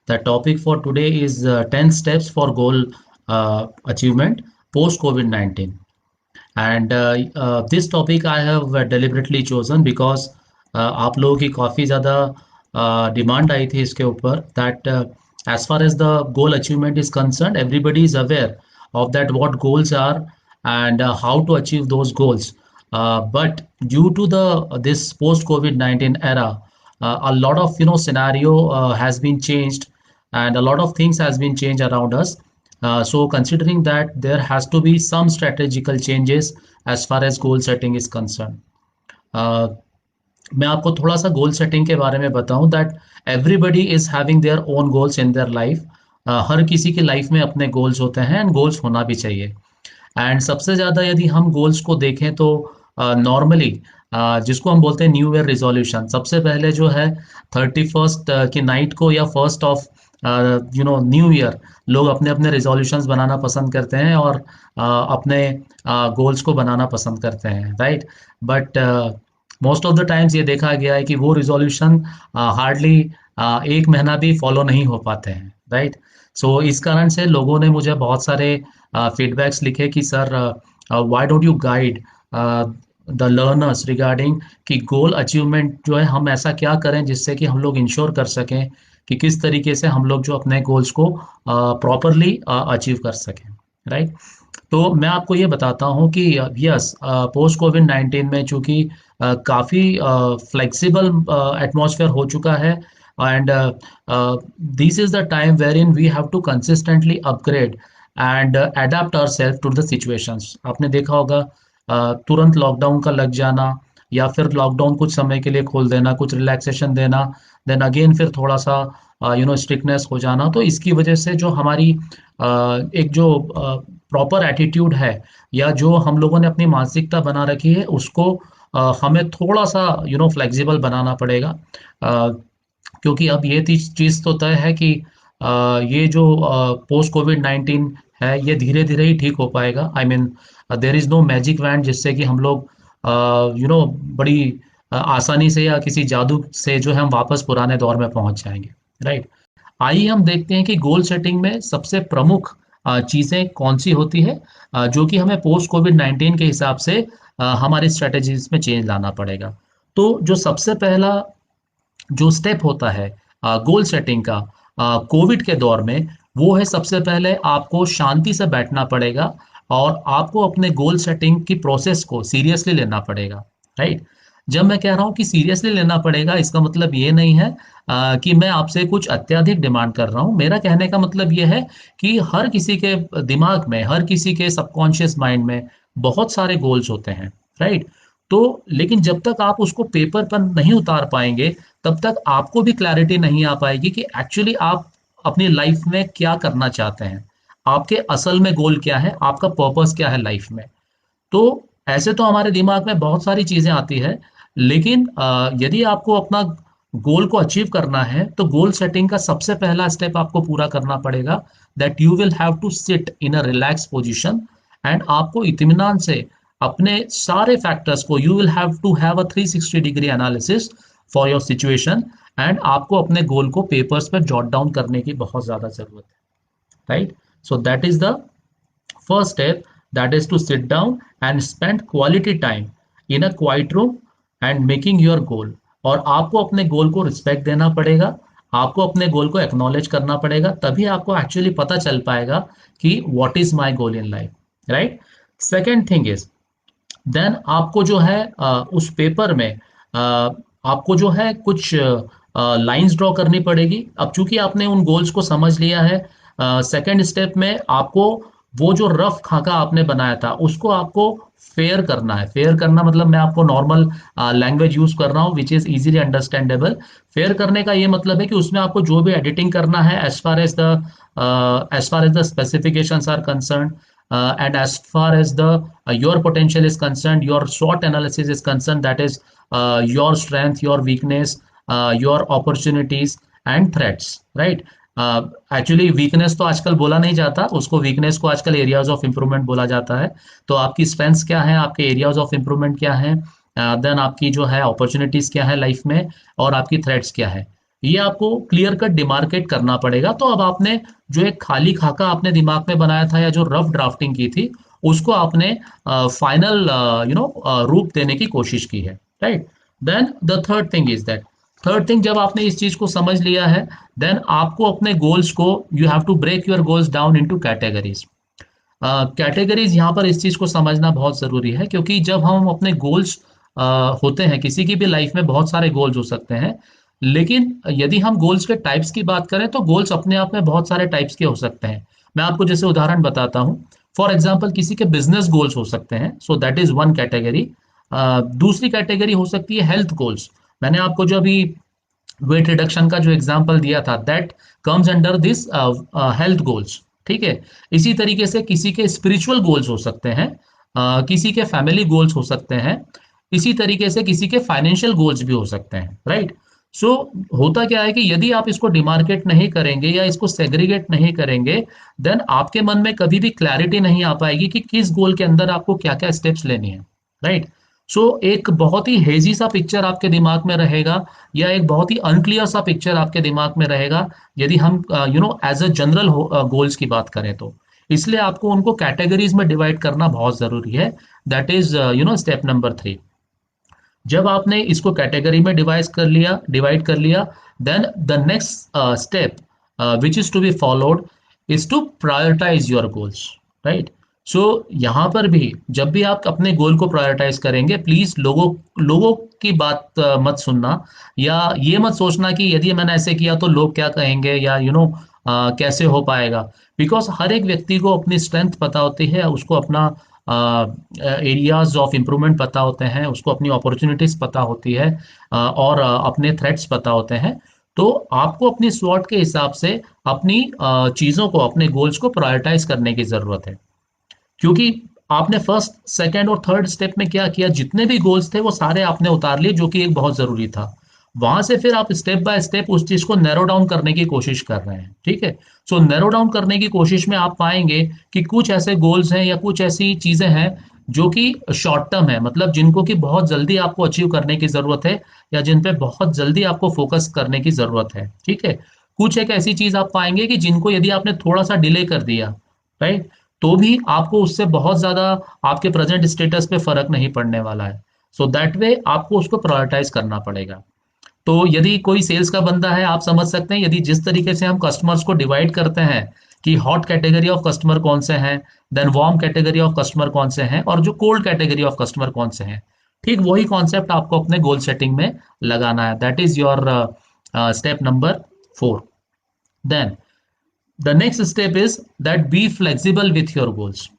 The topic for today is 10 steps for goal achievement post COVID-19. And this topic I have deliberately chosen because आप लोगों की काफ़ी ज़्यादा demand आई थी इसके ऊपर that as far as the goal achievement is concerned, everybody is aware of that what goals are and how to achieve those goals. But due to the this post COVID-19 era, a lot of scenario has been changed and a lot of things has been changed around us. So considering that there has to be some strategical changes as far as goal setting is concerned. Uh, मैं आपको थोड़ा सा goal setting के बारे में बताऊं that everybody is having their own goals in their life. हर किसी की लाइफ में अपने गोल्स होते हैं एंड गोल्स होना भी चाहिए. एंड सबसे ज़्यादा यदि हम गोल्स को देखें तो नॉर्मली जिसको हम बोलते हैं न्यू ईयर रिजोल्यूशन, सबसे पहले जो है 31st की नाइट को या 1st ऑफ न्यू ईयर लोग अपने अपने रिजोल्यूशंस बनाना पसंद करते हैं और अपने गोल्स को बनाना पसंद करते हैं, right. But most of the times ये देखा गया है कि वो रिजोल्यूशन हार्डली एक महीना भी फॉलो नहीं हो पाते हैं, राइट. सो इस कारण से लोगों ने मुझे बहुत सारे फीडबैक्स लिखे कि sir why don't you guide the learners regarding कि गोल अचीवमेंट जो है हम ऐसा क्या करें जिससे कि हम लोग इंश्योर कर सकें कि किस तरीके से हम लोग जो अपने गोल्स को प्रॉपरली अचीव कर सकें, राइट. तो मैं आपको ये बताता हूँ कि यस, पोस्ट कोविड-19 में चूंकि काफ़ी फ्लेक्सिबल एटमॉस्फेयर हो चुका है and this is the time where in we have to consistently upgrade and adapt our self to the situations. आपने देखा होगा तुरंत लॉकडाउन का लग जाना या फिर लॉकडाउन कुछ समय के लिए खोल देना, कुछ रिलैक्सेशन देना, देन अगेन फिर थोड़ा सा स्ट्रिक्टनेस हो जाना. तो इसकी वजह से जो हमारी एक जो प्रॉपर एटीट्यूड है या जो हम लोगों ने अपनी मानसिकता बना रखी है उसको हमें थोड़ा सा फ्लेक्सिबल बनाना पड़ेगा. क्योंकि अब ये चीज़ तो तय है कि ये जो पोस्ट कोविड 19 है ये धीरे धीरे ही ठीक हो पाएगा. I mean there is no magic wand जिससे कि हम लोग बड़ी आसानी से या किसी जादू से जो है हम वापस पुराने दौर में पहुंच जाएंगे, राइट. आइए हम देखते हैं कि गोल सेटिंग में सबसे प्रमुख चीज़ें कौन सी होती है जो कि हमें पोस्ट कोविड 19 के हिसाब से हमारी स्ट्रेटेजीज में चेंज लाना पड़ेगा. तो जो सबसे पहला जो स्टेप होता है गोल सेटिंग का कोविड के दौर में, वो है सबसे पहले आपको शांति से बैठना पड़ेगा और आपको अपने गोल सेटिंग की प्रोसेस को सीरियसली लेना पड़ेगा, राइट. जब मैं कह रहा हूँ कि सीरियसली लेना पड़ेगा, इसका मतलब ये नहीं है कि मैं आपसे कुछ अत्यधिक डिमांड कर रहा हूँ. मेरा कहने का मतलब ये है कि हर किसी के दिमाग में, हर किसी के सबकॉन्शियस माइंड में बहुत सारे गोल्स होते हैं, राइट. तो लेकिन जब तक आप उसको पेपर पर नहीं उतार पाएंगे तब तक आपको भी क्लैरिटी नहीं आ पाएगी कि एक्चुअली आप अपनी लाइफ में क्या करना चाहते हैं, आपके असल में गोल क्या है, आपका पर्पस क्या है लाइफ में. तो ऐसे तो हमारे दिमाग में बहुत सारी चीजें आती है, लेकिन यदि आपको अपना गोल को अचीव करना है तो गोल सेटिंग का सबसे पहला स्टेप आपको पूरा करना पड़ेगा that you will have to sit in a relax position and आपको इत्मीनान से अपने सारे फैक्टर्स को you will have to have a 360 degree analysis for your situation and आपको अपने गोल को पेपर्स पर जॉट डाउन करने की बहुत ज्यादा जरूरत है, right. So that is the first step, that is to sit down and spend quality time in a quiet room and making your goal. और आपको अपने गोल को रिस्पेक्ट देना पड़ेगा, आपको अपने गोल को एक्नॉलेज करना पड़ेगा, तभी आपको एक्चुअली पता चल पाएगा कि what is my goal in life, right. Second thing is then आपको जो है उस पेपर में आपको जो है कुछ लाइंस ड्रॉ करनी पड़ेगी. अब चूंकि आपने उन गोल्स को समझ लिया है, सेकेंड स्टेप में आपको वो जो रफ खाका आपने बनाया था उसको आपको फेयर करना है. फेयर करना मतलब मैं आपको नॉर्मल लैंग्वेज यूज कर रहा हूँ which is easily understandable. Fair करने का ये मतलब है कि उसमें आपको जो भी एडिटिंग करना है as far as the specifications are concern and as far as the your potential is concerned, your SWOT analysis is concerned, that is your strength, your weakness, your opportunities and threats, right. Actually weakness तो आजकल बोला नहीं जाता, उसको weakness को आजकल areas of improvement बोला जाता है. तो आपकी स्ट्रेंथ्स क्या है, आपके एरियाज ऑफ इंप्रूवमेंट क्या है, देन आपकी जो है अपॉर्चुनिटीज क्या है लाइफ में और आपकी थ्रेट्स क्या है. ये आपको क्लियर कट डिमार्केट करना पड़ेगा। तो अब आपने जो एक खाली खाका आपने दिमाग में बनाया था या जो रफ ड्राफ्टिंग की थी, उसको आपने फाइनल रूप देने की कोशिश की है, right. Then the third thing is that, third thing, जब आपने इस चीज को समझ लिया है, देन आपको अपने गोल्स को, you have to break your goals down into categories. Categories यहाँ पर इस चीज को समझना बहुत जरूरी है, क्योंकि जब हम अपने गोल्स होते हैं, किसी की भी लाइफ में बहुत सारे गोल्स हो सकते हैं, लेकिन यदि हम गोल्स के टाइप्स की बात करें तो गोल्स अपने आप में बहुत सारे टाइप्स के हो सकते हैं। मैं आपको जैसे उदाहरण बताता हूँ। फॉर एग्जाम्पल, किसी के बिजनेस गोल्स हो सकते हैं, so that is one category. दूसरी कैटेगरी हो सकती है हेल्थ गोल्स। मैंने आपको जो अभी वेट रिडक्शन का जो एग्जांपल दिया था, that comes under this health goals, ठीक है। इसी तरीके से किसी के स्पिरिचुअल गोल्स हो सकते हैं, किसी के फैमिली गोल्स हो सकते हैं, इसी तरीके से किसी के फाइनेंशियल गोल्स भी हो सकते हैं, राइट। सो होता क्या है कि यदि आप इसको डिमार्केट नहीं करेंगे या इसको सेग्रीगेट नहीं करेंगे, देन आपके मन में कभी भी क्लैरिटी नहीं आ पाएगी कि किस गोल के अंदर आपको क्या क्या स्टेप्स लेनी है, राइट। सो एक बहुत ही हेजी सा पिक्चर आपके दिमाग में रहेगा, या एक बहुत ही अनक्लियर सा पिक्चर आपके दिमाग में रहेगा, यदि हम एज अ जनरल गोल्स की बात करें तो। इसलिए आपको उनको कैटेगरीज में डिवाइड करना बहुत जरूरी है। That is step number 3। जब आपने इसको कैटेगरी में डिवाइड कर लिया, then the next step which is to be followed is to prioritise your goals, right. So यहाँ पर भी जब भी आप अपने गोल को प्रायोरिटाइज करेंगे, प्लीज लोगों लोगों की बात मत सुनना, या ये मत सोचना कि यदि मैंने ऐसे किया तो लोग क्या कहेंगे, या कैसे हो पाएगा। बिकॉज हर एक व्यक्ति को अपनी स्ट्रेंथ पता होती है, उसको अपना एरियाज ऑफ इम्प्रूवमेंट पता होते हैं, उसको अपनी अपॉर्चुनिटीज पता होती है, और अपने थ्रेट्स पता होते हैं। तो आपको अपनी स्वॉट के हिसाब से अपनी चीजों को, अपने गोल्स को प्रायोरिटाइज करने की जरूरत है। क्योंकि आपने फर्स्ट, सेकंड और थर्ड स्टेप में क्या किया, जितने भी गोल्स थे वो सारे आपने उतार लिए, जो कि एक बहुत जरूरी था। वहां से फिर आप स्टेप बाय स्टेप उस चीज को नैरो डाउन करने की कोशिश कर रहे हैं, ठीक है। सो नैरो डाउन करने की कोशिश में आप पाएंगे कि कुछ ऐसे गोल्स हैं या कुछ ऐसी चीजें हैं जो कि शॉर्ट टर्म है, मतलब जिनको कि बहुत जल्दी आपको अचीव करने की जरूरत है, या जिन पे बहुत जल्दी आपको फोकस करने की जरूरत है, ठीक है। कुछ एक ऐसी चीज आप पाएंगे कि जिनको यदि आपने थोड़ा सा डिले कर दिया, राइट, तो भी आपको उससे बहुत ज्यादा आपके प्रेजेंट स्टेटस पे फर्क नहीं पड़ने वाला है। सो दैट वे आपको उसको प्रायोरिटाइज करना पड़ेगा। तो यदि कोई सेल्स का बंदा है, आप समझ सकते हैं, यदि जिस तरीके से हम कस्टमर्स को डिवाइड करते हैं कि हॉट कैटेगरी ऑफ कस्टमर कौन से हैं, then warm category of customer कौन से हैं, और जो कोल्ड कैटेगरी ऑफ कस्टमर कौन से हैं, ठीक वही कॉन्सेप्ट आपको अपने गोल सेटिंग में लगाना है। That is your step number 4। Then the next step is that be flexible with your goals.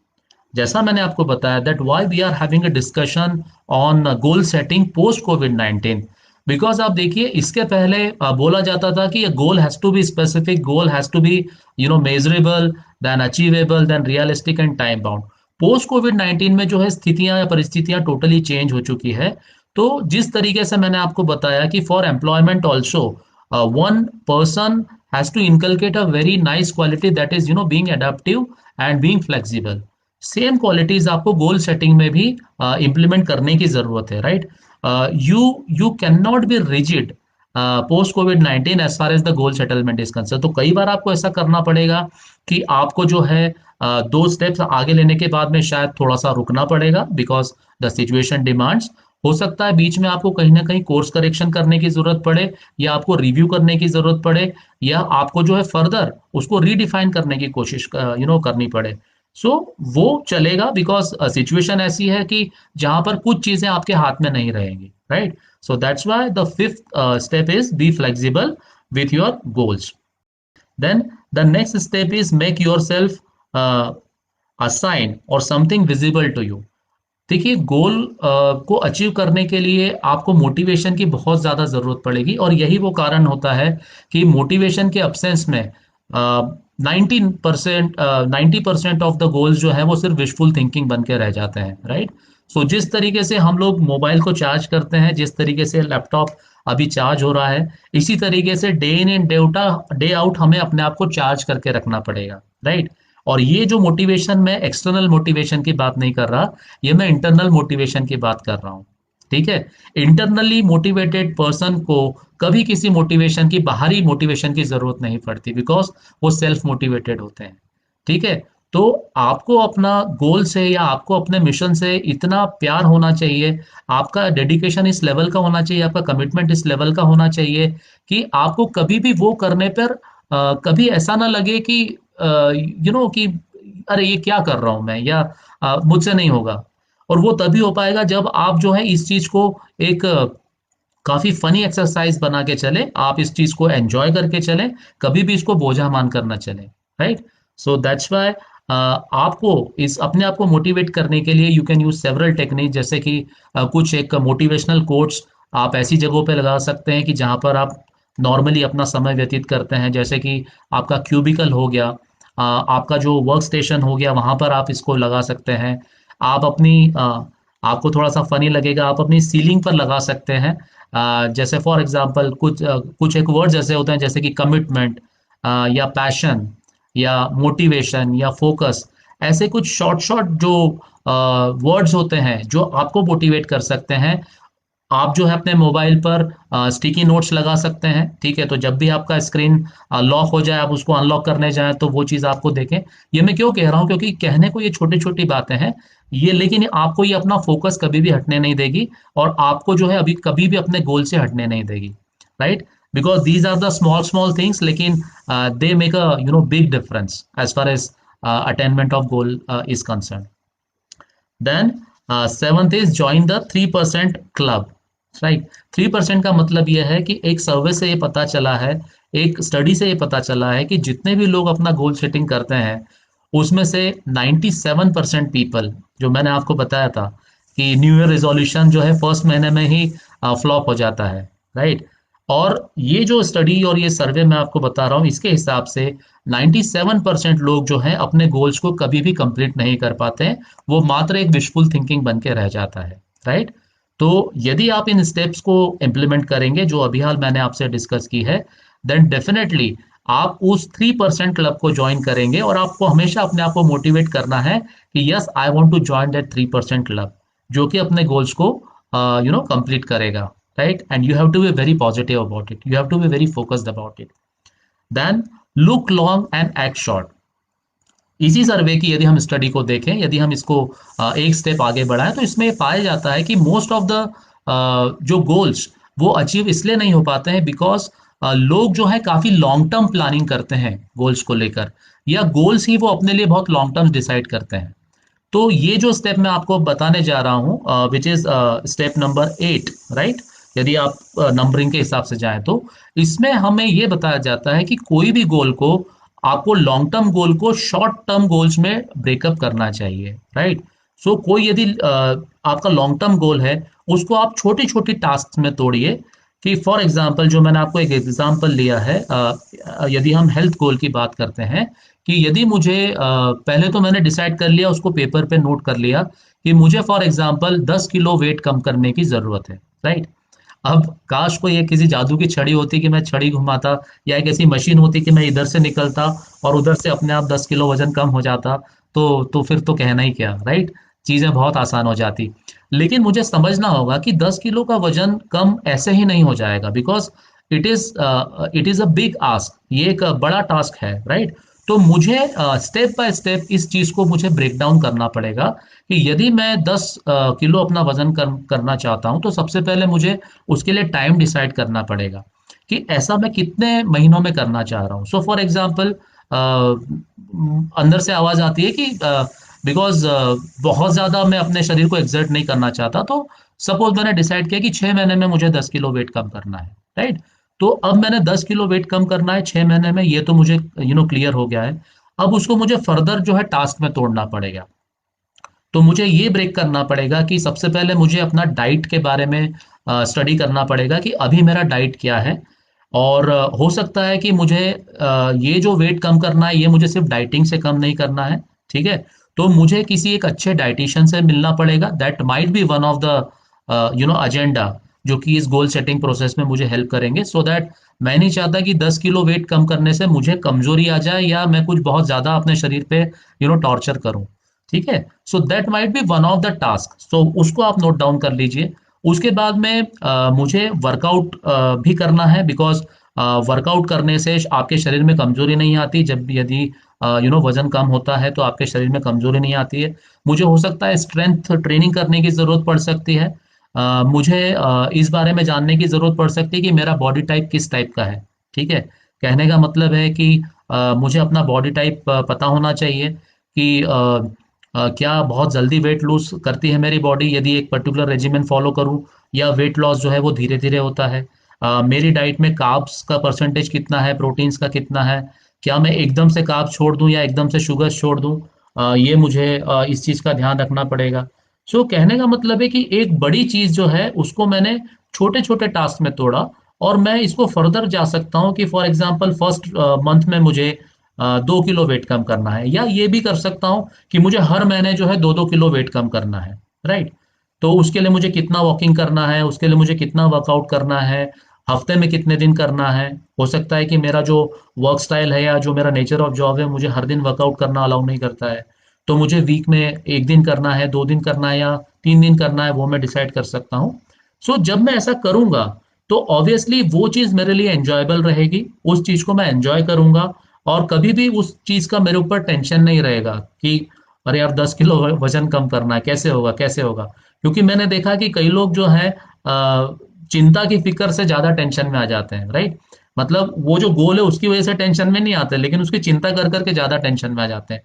जैसा मैंने आपको बताया, that why we are having a discussion on goal setting post कोविड-19। बिकॉज आप देखिए, इसके पहले बोला जाता था कि goal has to be specific, goal has to be measurable, then achievable, then realistic and time bound. Post कोविड-19 में जो है स्थितियां या परिस्थितियां टोटली चेंज हो चुकी है। तो जिस तरीके से मैंने आपको बताया कि for employment also one person has to inculcate a very nice quality, that is being adaptive and being flexible। Same qualities आपको गोल सेटिंग में भी इंप्लीमेंट करने की जरूरत है, right. You you can not be rigid post कोविड-19 as far as the goal settlement is concern. तो कई बार आपको ऐसा करना पड़ेगा कि आपको जो है दो स्टेप्स आगे लेने के बाद में शायद थोड़ा सा रुकना पड़ेगा, बिकॉज द सिचुएशन डिमांड्स। हो सकता है बीच में आपको कहीं ना कहीं कोर्स करेक्शन करने की जरूरत पड़े, या आपको रिव्यू करने की जरूरत पड़े, या आपको जो है फर्दर उसको रीडिफाइन करने की कोशिश करनी पड़े। सो वो चलेगा, बिकॉज सिचुएशन ऐसी है कि जहां पर कुछ चीजें आपके हाथ में नहीं रहेंगी, right. So that's why the fifth step is be flexible with your goals. Then the next step is make your self a sign और समथिंग विजिबल टू यू। देखिए, गोल को अचीव करने के लिए आपको मोटिवेशन की बहुत ज्यादा जरूरत पड़ेगी, और यही वो कारण होता है कि मोटिवेशन के अब्सेंस में 90% ऑफ द गोल्स जो है वो सिर्फ विशफुल थिंकिंग बन के रह जाते हैं, राइट। सो जिस तरीके से हम लोग मोबाइल को चार्ज करते हैं, जिस तरीके से लैपटॉप अभी चार्ज हो रहा है, इसी तरीके से day in and day out हमें अपने आप को चार्ज करके रखना पड़ेगा, राइट। और ये जो मोटिवेशन, मैं एक्सटर्नल मोटिवेशन की बात नहीं कर रहा, ये मैं इंटरनल मोटिवेशन की बात कर रहा हूँ। ठीक है। इंटरनली मोटिवेटेड पर्सन को कभी किसी मोटिवेशन की, बाहरी मोटिवेशन की जरूरत नहीं पड़ती, बिकॉज वो सेल्फ मोटिवेटेड होते हैं। ठीक है। तो आपको अपना गोल से या आपको अपने मिशन से इतना प्यार होना चाहिए, आपका डेडिकेशन इस लेवल का होना चाहिए, आपका कमिटमेंट इस लेवल का होना चाहिए कि आपको कभी भी वो करने पर कभी ऐसा ना लगे कि कि अरे ये क्या कर रहा हूं मैं, या मुझसे नहीं होगा। और वो तभी हो पाएगा जब आप जो है इस चीज को एक काफी फनी एक्सरसाइज बना के चले, आप इस चीज को एंजॉय करके चलें, कभी भी इसको बोझा मान कर ना चलें। राइट। सो दैट्स वाई आपको इस अपने आप को मोटिवेट करने के लिए you can use several technique, जैसे कि कुछ एक मोटिवेशनल कोट्स आप ऐसी जगहों पे लगा सकते हैं कि जहां पर आप नॉर्मली अपना समय व्यतीत करते हैं, जैसे कि आपका क्यूबिकल हो गया, आपका जो वर्क स्टेशन हो गया, वहां पर आप इसको लगा सकते हैं। आप अपनी आपको थोड़ा सा फनी लगेगा, आप अपनी सीलिंग पर लगा सकते हैं। जैसे फॉर एग्जांपल कुछ एक वर्ड जैसे होते हैं, जैसे कि कमिटमेंट, या पैशन, या मोटिवेशन, या फोकस। ऐसे कुछ शॉर्ट शॉर्ट जो वर्ड्स होते हैं जो आपको मोटिवेट कर सकते हैं, आप जो है अपने मोबाइल पर स्टिकी नोट्स लगा सकते हैं। ठीक है। तो जब भी आपका स्क्रीन लॉक हो जाए, आप उसको अनलॉक करने जाएं, तो वो चीज आपको देखें। ये मैं क्यों कह रहा हूं, क्योंकि कहने को ये छोटी छोटी बातें हैं ये, लेकिन आपको ये अपना फोकस कभी भी हटने नहीं देगी, और आपको जो है अभी कभी भी अपने गोल से हटने नहीं देगी। Right. Because these are the small small things, लेकिन they make a big difference as far as attainment of goal is concern. Then seventh is join the 3% club. Right. 3% का मतलब यह है कि एक सर्वे से ये पता चला है, एक स्टडी से ये पता चला है कि जितने भी लोग अपना गोल सेटिंग करते हैं, उसमें से 97% पीपल, जो मैंने आपको बताया था कि न्यू ईयर रेजोल्यूशन जो है फर्स्ट महीने में ही फ्लॉप हो जाता है। राइट। और ये जो स्टडी और ये सर्वे मैं आपको बता रहा हूँ, इसके हिसाब से 97% लोग जो हैं अपने गोल्स को कभी भी कंप्लीट नहीं कर पाते हैं। वो मात्र एक विशफुल थिंकिंग बन के रह जाता है। राइट। तो यदि आप इन स्टेप्स को इम्प्लीमेंट करेंगे जो अभी हाल मैंने आपसे डिस्कस की है, देन डेफिनेटली आप उस 3% क्लब को ज्वाइन करेंगे, और आपको हमेशा अपने आप को मोटिवेट करना है कि yes I want to join that 3% club, जो कि अपने गोल्स को कंप्लीट करेगा। Right. And you have to be very positive about it, you have to be very focused about it. Then look long and act short. इसी survey की यदि हम study को देखें, यदि हम इसको एक स्टेप आगे बढ़ाएं, तो इसमें पाया जाता है कि मोस्ट ऑफ द जो गोल्स वो अचीव इसलिए नहीं हो पाते हैं, बिकॉज लोग जो है काफी लॉन्ग टर्म प्लानिंग करते हैं गोल्स को लेकर, या गोल्स ही वो अपने लिए बहुत लॉन्ग टर्म डिसाइड करते हैं। तो ये जो स्टेप मैं आपको बताने जा रहा हूँ, which is step number 8। Right. यदि आप नंबरिंग के हिसाब से जाएं, तो इसमें हमें ये बताया जाता है कि कोई भी गोल को, आपको लॉन्ग टर्म गोल को शॉर्ट टर्म गोल्स में ब्रेकअप करना चाहिए। राइट। सो कोई यदि आपका लॉन्ग टर्म गोल है, उसको आप छोटी छोटी टास्क में तोड़िए। कि फॉर एग्जाम्पल, जो मैंने आपको एक एग्जाम्पल लिया है, यदि हम हेल्थ गोल की बात करते हैं, कि यदि मुझे पहले तो मैंने डिसाइड कर लिया, उसको पेपर पे नोट कर लिया कि मुझे फॉर एग्जांपल 10 किलो वेट कम करने की जरूरत है। राइट। अब काश को ये किसी जादू की छड़ी होती कि मैं छड़ी घुमाता, या एक ऐसी मशीन होती कि मैं इधर से निकलता और उधर से अपने आप 10 किलो वजन कम हो जाता, तो फिर तो कहना ही क्या। राइट। चीजें बहुत आसान हो जाती। लेकिन मुझे समझना होगा कि 10 किलो का वजन कम ऐसे ही नहीं हो जाएगा, because it is a big ask, ये एक बड़ा टास्क है। राइट। तो मुझे स्टेप बाय स्टेप इस चीज को मुझे ब्रेक डाउन करना पड़ेगा कि यदि मैं 10 किलो अपना वजन करना चाहता हूं, तो सबसे पहले मुझे उसके लिए टाइम डिसाइड करना पड़ेगा कि ऐसा मैं कितने महीनों में करना चाह रहा हूँ। सो फॉर एग्जाम्पल, अंदर से आवाज आती है कि बिकॉज बहुत ज्यादा मैं अपने शरीर को एक्सर्ट नहीं करना चाहता, तो सपोज मैंने डिसाइड किया कि 6 महीने में मुझे 10 किलो वेट कम करना है। राइट। तो अब मैंने 10 किलो वेट कम करना है 6 महीने में, ये तो मुझे क्लियर हो गया है। अब उसको मुझे फर्दर जो है टास्क में तोड़ना पड़ेगा। तो मुझे ये ब्रेक करना पड़ेगा कि सबसे पहले मुझे अपना डाइट के बारे में स्टडी करना पड़ेगा कि अभी मेरा डाइट क्या है। और हो सकता है कि मुझे ये जो वेट कम करना है, ये मुझे सिर्फ डाइटिंग से कम नहीं करना है। ठीक है। तो मुझे किसी एक अच्छे डाइटिशियन से मिलना पड़ेगा, that might be one of the agenda, जो कि इस गोल सेटिंग प्रोसेस में मुझे हेल्प करेंगे। सो दैट मैं नहीं चाहता कि 10 किलो वेट कम करने से मुझे कमजोरी आ जाए, या मैं कुछ बहुत ज्यादा अपने शरीर पे टॉर्चर करूं। ठीक है। So that might be one of the task, so उसको आप नोट डाउन कर लीजिए। उसके बाद में मुझे वर्कआउट भी करना है, बिकॉज वर्कआउट करने से आपके शरीर में कमजोरी नहीं आती। जब यदि वजन कम होता है तो आपके शरीर में कमजोरी नहीं आती है। मुझे हो सकता है स्ट्रेंथ ट्रेनिंग करने की जरूरत पड़ सकती है। मुझे इस बारे में जानने की जरूरत पड़ सकती है कि मेरा बॉडी टाइप किस टाइप का है। ठीक है, कहने का मतलब है कि मुझे अपना बॉडी टाइप पता होना चाहिए कि क्या बहुत जल्दी वेट लूज करती है मेरी बॉडी यदि एक पर्टिकुलर रेजिमेंट फॉलो करूं, या वेट लॉस जो है वो धीरे धीरे होता है। मेरी डाइट में कार्ब्स का परसेंटेज कितना है, प्रोटीन्स का कितना है, क्या मैं एकदम से कार्ब छोड़ दूं या एकदम से शुगर छोड़ दूं, ये मुझे इस चीज का ध्यान रखना पड़ेगा। सो कहने का मतलब है कि एक बड़ी चीज जो है उसको मैंने छोटे छोटे टास्क में तोड़ा, और मैं इसको फर्दर जा सकता हूँ कि फॉर एग्जांपल फर्स्ट मंथ में मुझे 2 किलो वेट कम करना है, या ये भी कर सकता हूँ कि मुझे हर महीने जो है 2-2 किलो वेट कम करना है। राइट। तो उसके लिए मुझे कितना वॉकिंग करना है, उसके लिए मुझे कितना वर्कआउट करना है, हफ्ते में कितने दिन करना है। हो सकता है कि मेरा जो वर्क स्टाइल है या जो मेरा नेचर ऑफ जॉब है मुझे हर दिन वर्कआउट करना अलाउ नहीं करता है। तो मुझे वीक में 1 दिन करना है, 2 दिन करना है, या 3 दिन करना है, वो मैं डिसाइड कर सकता हूँ। सो जब मैं ऐसा करूंगा तो ऑब्वियसली वो चीज मेरे लिए एंजॉयबल रहेगी, उस चीज को मैं एंजॉय करूंगा, और कभी भी उस चीज का मेरे ऊपर टेंशन नहीं रहेगा कि अरे यार 10 किलो वजन कम करना है, कैसे होगा कैसे होगा। क्योंकि मैंने देखा कि कई लोग जो है चिंता की फिक्र से ज्यादा टेंशन में आ जाते हैं। राइट। मतलब वो जो गोल है उसकी वजह से टेंशन में नहीं आते, लेकिन उसकी चिंता कर करके ज्यादा टेंशन में आ जाते हैं।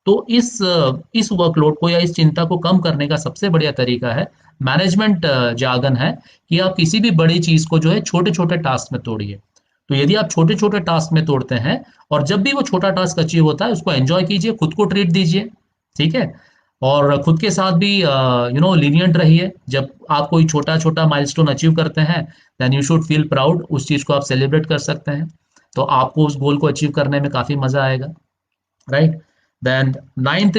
तो इस वर्कलोड को या इस चिंता को कम करने का सबसे बढ़िया तरीका है, मैनेजमेंट जार्गन है, कि आप किसी भी बड़ी चीज को जो है छोटे छोटे टास्क में तोड़िए। तो यदि आप छोटे छोटे टास्क में तोड़ते हैं, और जब भी वो छोटा टास्क अचीव होता है उसको एंजॉय कीजिए, खुद को ट्रीट दीजिए। ठीक है। और खुद के साथ भी लीनियंट रहिए। जब आप कोई छोटा छोटा माइलस्टोन अचीव करते हैं, then you should feel proud, उस चीज को आप सेलिब्रेट कर सकते हैं। तो आपको उस गोल को अचीव करने में काफी मजा आएगा। Right. Then ninth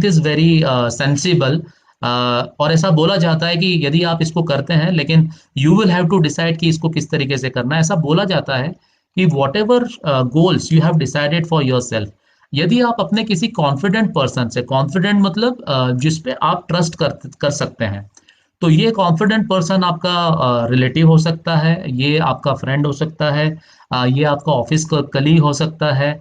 is very sensible. और ऐसा बोला जाता है कि यदि आप इसको करते हैं, लेकिन you will have to decide कि इसको किस तरीके से करना है। ऐसा बोला जाता है कि what ever goals you have decided for your self, यदि आप अपने किसी कॉन्फिडेंट पर्सन से, कॉन्फिडेंट मतलब जिसपे आप ट्रस्ट कर सकते हैं, तो ये कॉन्फिडेंट पर्सन आपका रिलेटिव हो सकता है, ये आपका फ्रेंड हो सकता है, ये आपका ऑफिस का कलीग हो सकता है।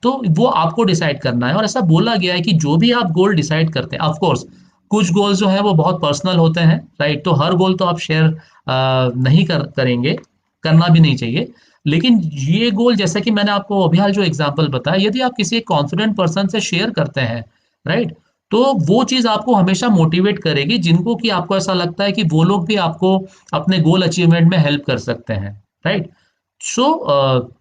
तो वो आपको डिसाइड करना है। और ऐसा बोला गया है कि जो भी आप गोल डिसाइड करते हैं, ऑफ कोर्स कुछ गोल जो है वो बहुत पर्सनल होते हैं। राइट। तो हर गोल तो आप शेयर नहीं करेंगे, करना भी नहीं चाहिए। लेकिन ये गोल, जैसा कि मैंने आपको अभी हाल जो एग्जांपल बताया, यदि आप किसी कॉन्फिडेंट पर्सन से शेयर करते हैं, राइट, तो वो चीज आपको हमेशा मोटिवेट करेगी, जिनको कि आपको ऐसा लगता है कि वो लोग भी आपको अपने गोल अचीवमेंट में हेल्प कर सकते हैं। Right. So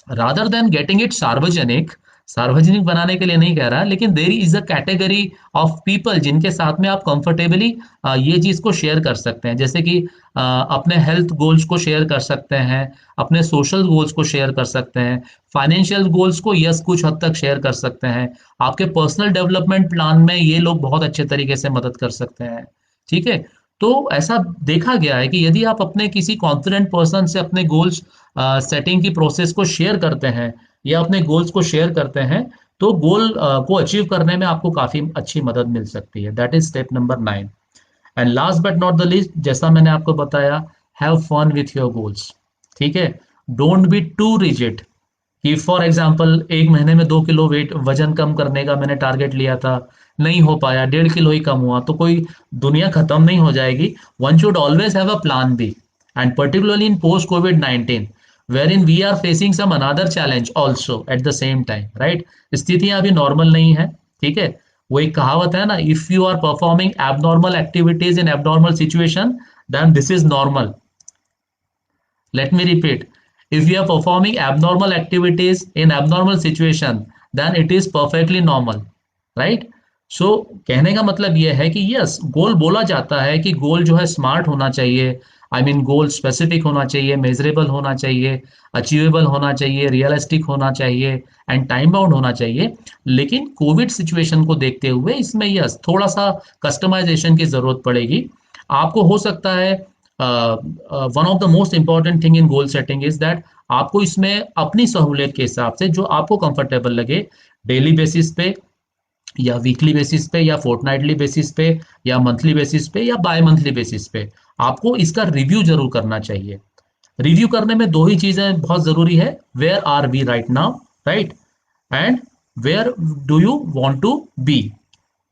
rather than getting it सार्वजनिक, सार्वजनिक बनाने के लिए नहीं कह रहा, लेकिन there is a category of people जिनके साथ में आप कंफर्टेबली ये चीज को शेयर कर सकते हैं। जैसे कि अपने हेल्थ गोल्स को शेयर कर सकते हैं, अपने सोशल गोल्स को शेयर कर सकते हैं, फाइनेंशियल गोल्स को यस कुछ हद तक शेयर कर सकते हैं, आपके पर्सनल डेवलपमेंट प्लान में ये लोग बहुत अच्छे तरीके से मदद कर सकते हैं। ठीक है। तो ऐसा देखा गया है कि यदि आप अपने किसी कॉन्फिडेंट पर्सन से अपने गोल्स सेटिंग की प्रोसेस को शेयर करते हैं, या अपने गोल्स को शेयर करते हैं, तो गोल को अचीव करने में आपको काफी अच्छी मदद मिल सकती है। That is step number 9। And last but not the least, जैसा मैंने आपको बताया, have fun with your goals. ठीक है। डोंट बी टू रिजिड, कि फॉर एग्जाम्पल 1 महीने में 2 किलो वेट वजन कम करने का मैंने टारगेट लिया था, नहीं हो पाया, 1.5 किलो ही कम हुआ, तो कोई दुनिया खत्म नहीं हो जाएगी। One should always have a plan B, and particularly in post covid 19, where in we are facing some another challenge also at the same time. Right. स्थितियां अभी नॉर्मल नहीं है। ठीक है। वो एक कहावत है ना, if you are performing abnormal activities in abnormal situation, then this is normal. Let me repeat. If you are performing abnormal activities in abnormal situation, then it is perfectly normal. Right? So कहने का मतलब यह है कि yes, गोल बोला जाता है कि गोल जो है स्मार्ट होना चाहिए। आई मीन गोल स्पेसिफिक होना चाहिए, मेजरेबल होना चाहिए, अचीवेबल होना चाहिए, रियलिस्टिक होना चाहिए, एंड टाइम बाउंड होना चाहिए। लेकिन कोविड सिचुएशन को देखते हुए इसमें यस थोड़ा सा कस्टमाइजेशन की जरूरत पड़ेगी। आपको हो सकता है, one of the most important thing in goal setting is that आपको इसमें अपनी सहूलियत के हिसाब से जो आपको कंफर्टेबल लगे, डेली बेसिस पे या वीकली बेसिस पे या फोर्टनाइटली बेसिस पे या मंथली बेसिस पे या बाय मंथली बेसिस पे आपको इसका रिव्यू जरूर करना चाहिए। रिव्यू करने में दो ही चीजें बहुत जरूरी है, where are we right now, right, and where do you want to be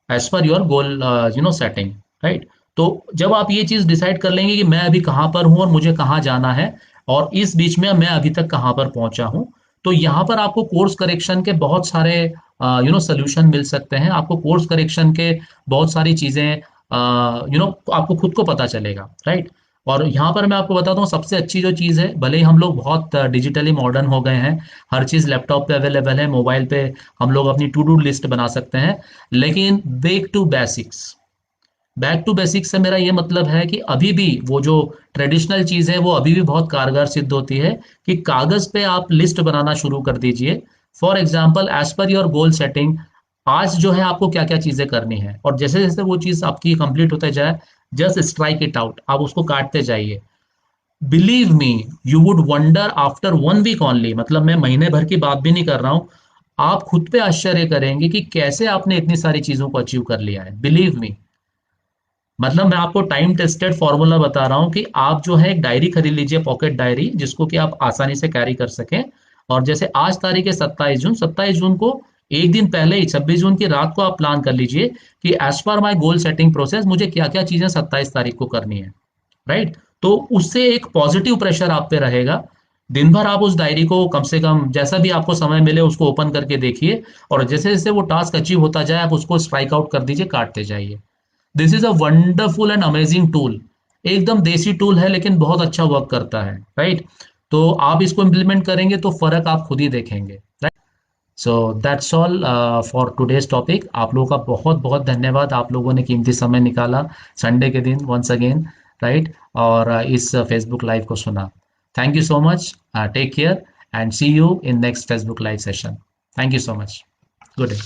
as per your goal setting, right. तो जब आप ये चीज डिसाइड कर लेंगे कि मैं अभी कहाँ पर हूँ और मुझे कहाँ जाना है और इस बीच में मैं अभी तक कहाँ पर पहुंचा हूँ, तो यहाँ पर आपको कोर्स करेक्शन के बहुत सारे सोल्यूशन मिल सकते हैं। आपको कोर्स करेक्शन के बहुत सारी चीजें आपको खुद को पता चलेगा, राइट। और यहाँ पर मैं आपको बताता हूँ सबसे अच्छी जो चीज़ है, भले ही हम लोग बहुत डिजिटली मॉडर्न हो गए हैं, हर चीज़ लैपटॉप पे अवेलेबल है, मोबाइल पे हम लोग अपनी टू डू लिस्ट बना सकते हैं, लेकिन बैक टू बेसिक्स से मेरा ये मतलब है कि अभी भी वो जो ट्रेडिशनल चीज़ है वो अभी भी बहुत कारगर सिद्ध होती है कि कागज़ पे आप लिस्ट बनाना शुरू कर दीजिए। For example, as per your goal setting, आज जो है आपको क्या क्या चीज़ें करनी है, और जैसे जैसे वो चीज़ आपकी कंप्लीट होते जाए, जस्ट स्ट्राइक इट आउट, आप उसको काटते जाइए। Believe me, you would wonder after 1 week only, मतलब मैं महीने भर की बात भी नहीं कर रहा हूं, आप खुद पे आश्चर्य करेंगे कि कैसे आपने इतनी सारी चीजों को अचीव कर लिया है। बिलीव मी, मतलब मैं आपको टाइम टेस्टेड फॉर्मूला बता रहा हूं कि आप जो है एक डायरी खरीद लीजिए, पॉकेट डायरी, जिसको कि आप आसानी से कैरी कर सकें। और जैसे आज तारीख है 27 जून, 27 जून को एक दिन पहले ही 26 जून की रात को आप प्लान कर लीजिए कि एज पर माई गोल सेटिंग प्रोसेस मुझे क्या क्या चीजें 27 तारीख को करनी है, राइट। तो उससे एक पॉजिटिव प्रेशर आप पे रहेगा। दिन भर आप उस डायरी को कम से कम जैसा भी आपको समय मिले उसको ओपन करके देखिए, और जैसे जैसे वो टास्क अचीव होता जाए आप उसको स्ट्राइक आउट कर दीजिए, काटते जाइए। This is a wonderful and amazing tool. एकदम देसी टूल है लेकिन बहुत अच्छा वर्क करता है, राइट। तो आप इसको इम्प्लीमेंट करेंगे तो फर्क आप खुद ही देखेंगे, right. So that's all for today's topic. आप लोगों का बहुत बहुत धन्यवाद, आप लोगों ने कीमती समय निकाला संडे के दिन वंस अगेन, राइट, और इस फेसबुक लाइव को सुना। Thank you so much, take care and see you in next Facebook live session. Thank you so much, good day.